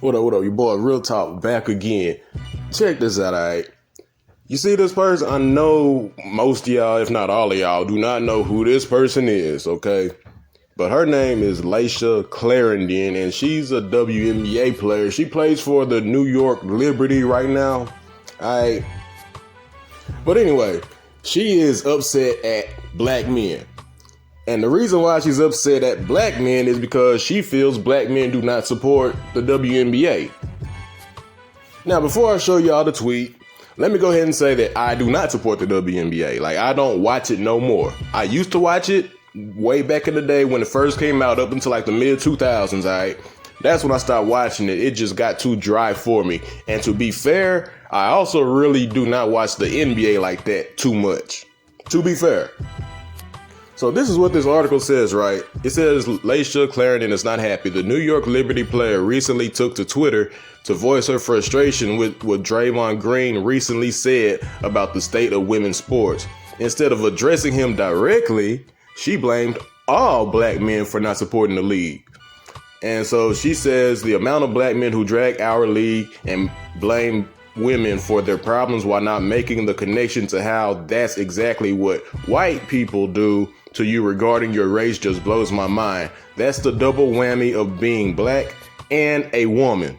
What up, your boy Real Talk back again. Check this out, alright? You see this person? I know most of y'all, if not all of y'all, do not know who this person is, okay? But her name is Layshia Clarendon, and she's a WNBA player. She plays for the New York Liberty right now, alright? But anyway, she is upset at black men. And the reason why she's upset at black men is because she feels black men do not support the WNBA. Now, before I show y'all the tweet, let me go ahead and say that I do not support the WNBA. Like, I don't watch it no more. I used to watch it way back in the day when it first came out up until like the mid 2000s, all right? That's when I stopped watching it. It just got too dry for me. And to be fair, I also really do not watch the NBA like that too much. To be fair. So this is what this article says, right? It says Layshia Clarendon is not happy. The New York Liberty player recently took to Twitter to voice her frustration with what Draymond Green recently said about the state of women's sports. Instead of addressing him directly, she blamed all black men for not supporting the league. And so she says the amount of black men who drag our league and blame women for their problems while not making the connection to how that's exactly what white people do to you regarding your race just blows my mind. That's the double whammy of being black and a woman.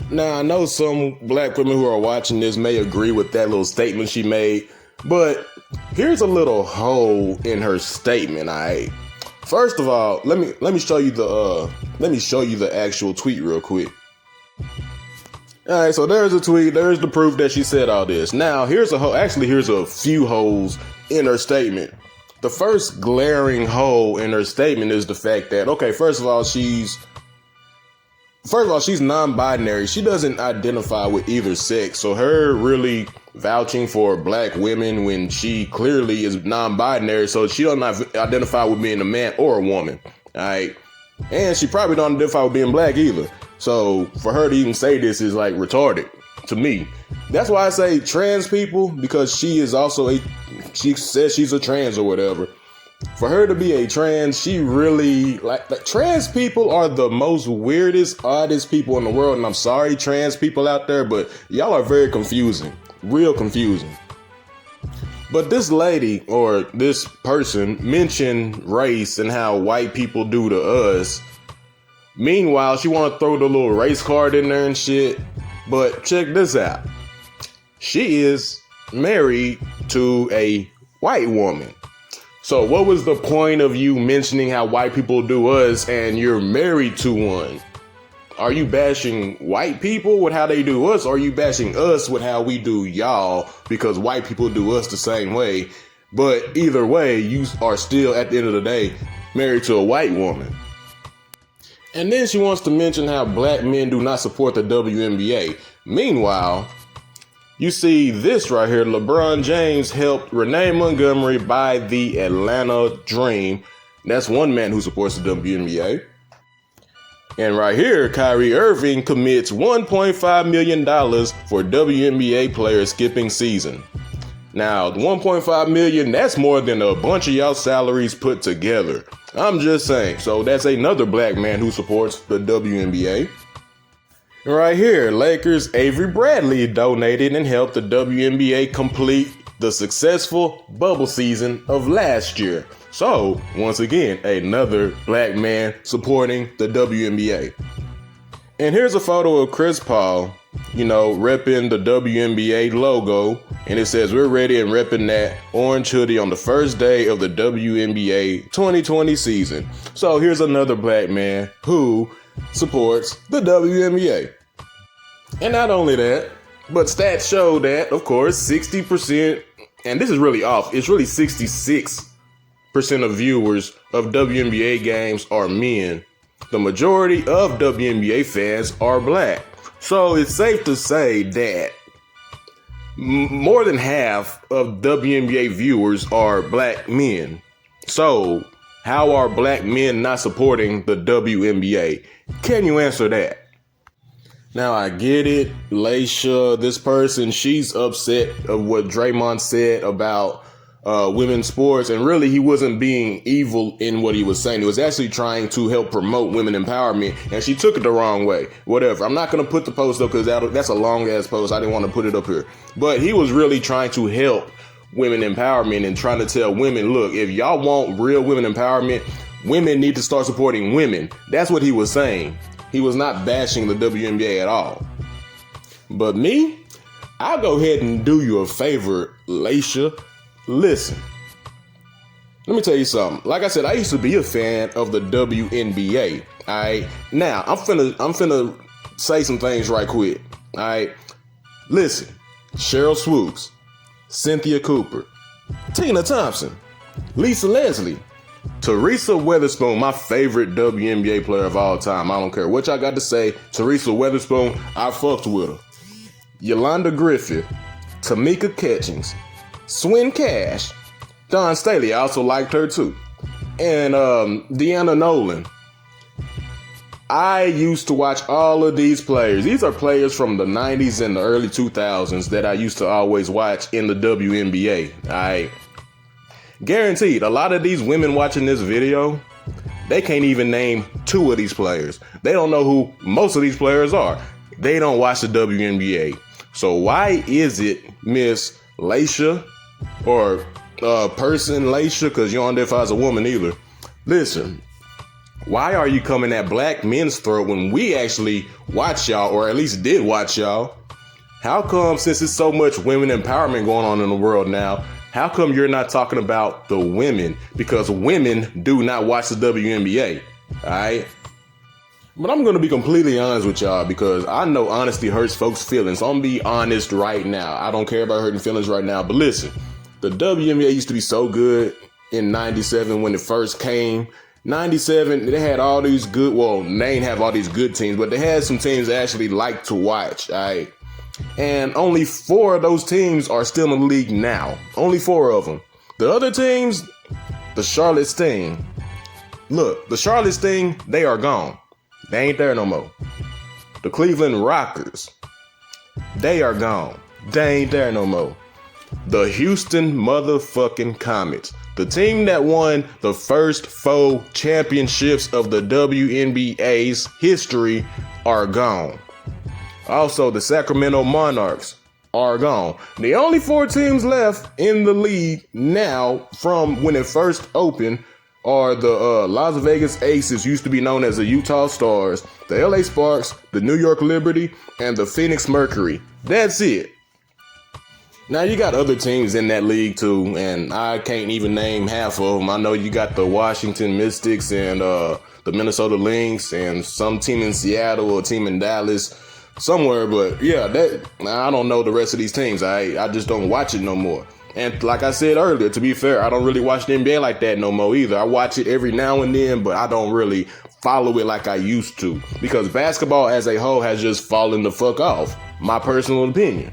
Now, I know some black women who are watching this may agree with that little statement she made, but here's a little hole in her statement, alright? First of all, let me show you the actual tweet real quick. Alright, so there's a tweet, there's the proof that she said all this. Now, here's a few holes in her statement. The first glaring hole in her statement is the fact that, okay, first of all, she's non-binary. She doesn't identify with either sex. So her really vouching for black women when she clearly is non-binary, so she don't identify with being a man or a woman. All right. And she probably don't identify with being black either. So for her to even say this is like retarded to me. That's why I say trans people, because she says she's a trans or whatever. For her to be a trans, she really like trans people are the most weirdest, oddest people in the world. And I'm sorry, trans people out there, but y'all are very confusing, real confusing. But this lady or this person mentioned race and how white people do to us. Meanwhile, she want to throw the little race card in there and shit. But check this out. She is married to a white woman. So what was the point of you mentioning how white people do us and you're married to one? Are you bashing white people with how they do us? Or are you bashing us with how we do y'all because white people do us the same way? But either way, you are still, at the end of the day, married to a white woman. And then she wants to mention how black men do not support the WNBA. Meanwhile, you see this right here. LeBron James helped Renee Montgomery buy the Atlanta Dream. That's one man who supports the WNBA. And right here, Kyrie Irving commits $1.5 million for WNBA players skipping season. Now, $1.5 million, that's more than a bunch of y'all salaries put together. I'm just saying. So that's another black man who supports the WNBA. Right here, Lakers' Avery Bradley donated and helped the WNBA complete the successful bubble season of last year. So, once again, another black man supporting the WNBA. And here's a photo of Chris Paul, repping the WNBA logo. And it says, we're ready and repping that orange hoodie on the first day of the WNBA 2020 season. So here's another black man who supports the WNBA. And not only that, but stats show that, of course, 60%, and this is really off, it's really 66% of viewers of WNBA games are men. The majority of WNBA fans are black. So it's safe to say that more than half of WNBA viewers are black men. So how are black men not supporting the WNBA? Can you answer that? Now, I get it. Layshia, this person, she's upset of what Draymond said about women's sports, and really he wasn't being evil in what he was saying. He was actually trying to help promote women empowerment, and she took it the wrong way. Whatever. I'm not going to put the post up because that's a long ass post. I didn't want to put it up here, but he was really trying to help women empowerment and trying to tell women, look, if y'all want real women empowerment, women need to start supporting women. That's what he was saying. He was not bashing the WNBA at all. But me, I'll go ahead and do you a favor, Layshia. Listen, let me tell you something. Like I said, I used to be a fan of the WNBA. All right, now I'm finna say some things right quick. All right, listen, Cheryl Swoops, Cynthia Cooper, Tina Thompson, Lisa Leslie, Teresa Weatherspoon, my favorite WNBA player of all time. I don't care what y'all got to say. Teresa Weatherspoon, I fucked with her. Yolanda Griffith, Tamika Catchings, Swin Cash, Dawn Staley, I also liked her too, and Deanna Nolan. I used to watch all of these players. These are players from the 90s and the early 2000s that I used to always watch in the WNBA. I guaranteed a lot of these women watching this video, they can't even name two of these players. They don't know who most of these players are. They don't watch the WNBA. So why is it Miss Layshia, or person Layshia, because you don't identify as a woman either? Listen, why are you coming at black men's throat when we actually watch y'all, or at least did watch y'all? How come, since it's so much women empowerment going on in the world now, how come you're not talking about the women? Because women do not watch the WNBA, all right? But I'm going to be completely honest with y'all, because I know honesty hurts folks' feelings. So I'm going to be honest right now. I don't care about hurting feelings right now. But listen, the WNBA used to be so good in 97 when it first came. 97, they had all these good, well, they didn't have all these good teams, but they had some teams that actually like to watch, all right? And only 4 of those teams are still in the league now. Only 4 of them. The other teams, the Charlotte Sting. Look, the Charlotte Sting, they are gone. They ain't there no more. The Cleveland Rockers, they are gone. They ain't there no more. The Houston motherfucking Comets, the team that won the first 4 championships of the WNBA's history, are gone. Also, the Sacramento Monarchs are gone. The only 4 teams left in the league now from when it first opened are the Las Vegas Aces, used to be known as the Utah Stars, the LA Sparks, the New York Liberty, and the Phoenix Mercury. That's it. Now, you got other teams in that league too, and I can't even name half of them. I know you got the Washington Mystics and the Minnesota Lynx and some team in Seattle or a team in Dallas somewhere, but yeah, I don't know the rest of these teams. I just don't watch it no more. And like I said earlier, to be fair, I don't really watch the NBA like that no more either. I watch it every now and then, but I don't really follow it like I used to, because basketball as a whole has just fallen the fuck off. My personal opinion.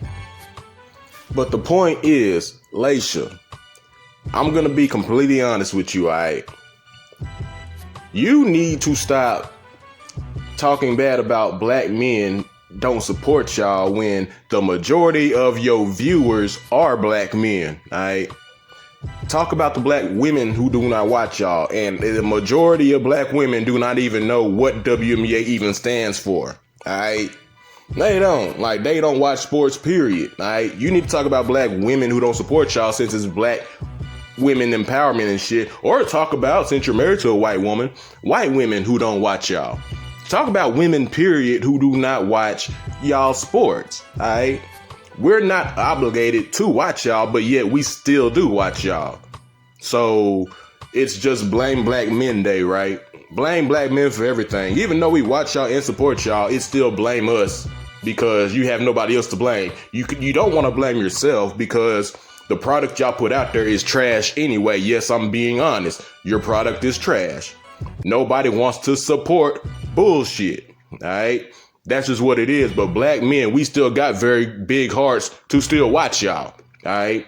But the point is, Layshia, I'm going to be completely honest with you, all right? You need to stop talking bad about black men don't support y'all when the majority of your viewers are black men, all right? Talk about the black women who do not watch y'all, and the majority of black women do not even know what WNBA even stands for, all right? They don't watch sports, period, all right? You need to talk about black women who don't support y'all, since it's black women empowerment and shit, or talk about, since you're married to a white woman, white women who don't watch y'all. Talk about women, period, who do not watch y'all sports, all right? We're not obligated to watch y'all, but yet we still do watch y'all. So it's just blame black men day, right? Blame black men for everything. Even though we watch y'all and support y'all, it's still blame us because you have nobody else to blame. You don't want to blame yourself because the product y'all put out there is trash anyway. Yes, I'm being honest. Your product is trash. Nobody wants to support bullshit, all right? That's just what it is. But black men, we still got very big hearts to still watch y'all, all right?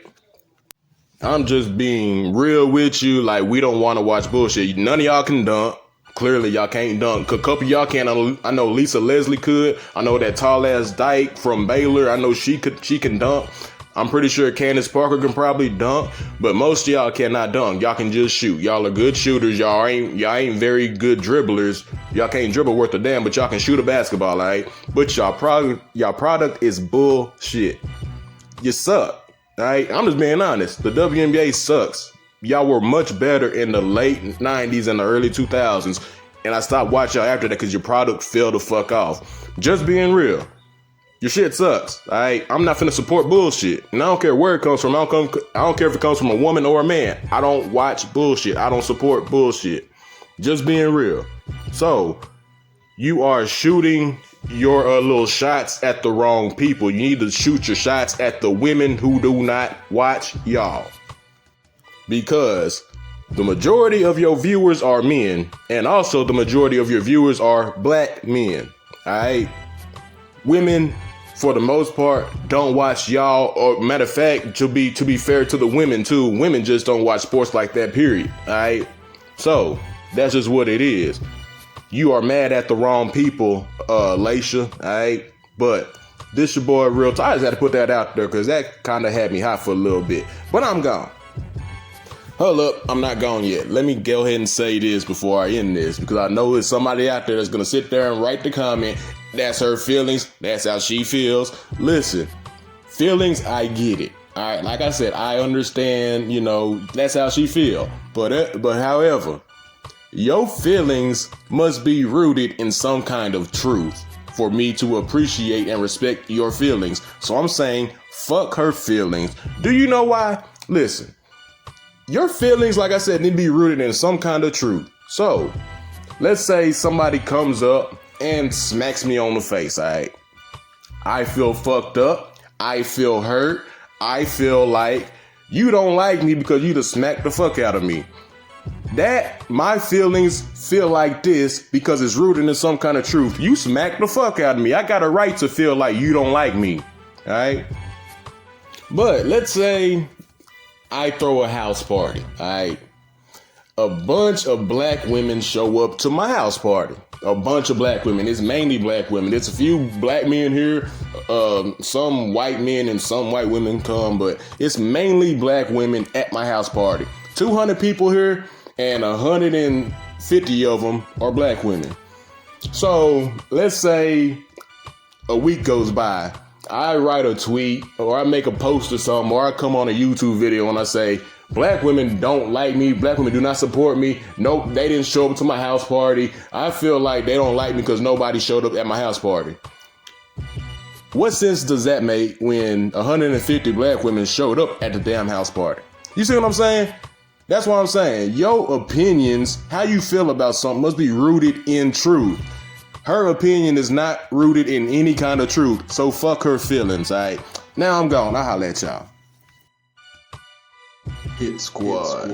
I'm just being real with you. Like, we don't want to watch bullshit. None of y'all can dunk. Clearly, y'all can't dunk. A couple of y'all can. I know Lisa Leslie could. I know that tall ass dyke from Baylor. I know she can dunk. I'm pretty sure Candace Parker can probably dunk, but most of y'all cannot dunk. Y'all can just shoot. Y'all are good shooters. Y'all ain't very good dribblers. Y'all can't dribble worth a damn, but y'all can shoot a basketball, all right? But y'all product is bullshit. You suck, all right? I'm just being honest. The WNBA sucks. Y'all were much better in the late 90s and the early 2000s, and I stopped watching y'all after that because your product fell the fuck off. Just being real. Your shit sucks, all right? I'm not finna support bullshit. And I don't care where it comes from. I don't care if it comes from a woman or a man. I don't watch bullshit. I don't support bullshit. Just being real. So, you are shooting your little shots at the wrong people. You need to shoot your shots at the women who do not watch y'all. Because the majority of your viewers are men, and also the majority of your viewers are black men, all right? Women, for the most part, don't watch y'all. Or matter of fact, to be fair to the women too, women just don't watch sports like that, period. All right. So that's just what it is. You are mad at the wrong people, Layshia. All right. But this your boy Real Talk. I just had to put that out there because that kind of had me hot for a little bit. But I'm gone. Hold up, I'm not gone yet. Let me go ahead and say this before I end this, because I know there's somebody out there that's going to sit there and write the comment, that's her feelings, that's how she feels. Listen, feelings, I get it. All right, like I said, I understand, that's how she feel. But however, your feelings must be rooted in some kind of truth for me to appreciate and respect your feelings. So I'm saying, fuck her feelings. Do you know why? Listen. Your feelings, like I said, need to be rooted in some kind of truth. So, let's say somebody comes up and smacks me on the face, all right? I feel fucked up. I feel hurt. I feel like you don't like me because you just smacked the fuck out of me. My feelings feel like this because it's rooted in some kind of truth. You smacked the fuck out of me. I got a right to feel like you don't like me, all right? But let's say I throw a house party, all right? A bunch of black women show up to my house party. A bunch of black women. It's mainly black women. There's a few black men here, some white men and some white women come, but it's mainly black women at my house party. 200 people here, and 150 of them are black women. So let's say a week goes by. I write a tweet or I make a post or something, or I come on a YouTube video and I say, black women don't like me. Black women do not support me. Nope, they didn't show up to my house party. I feel like they don't like me because nobody showed up at my house party. What sense does that make when 150 black women showed up at the damn house party? You see what I'm saying? That's what I'm saying. Your opinions, how you feel about something must be rooted in truth. Her opinion is not rooted in any kind of truth, so fuck her feelings, all right? Now I'm gone. I'll holler at y'all. Hit Squad.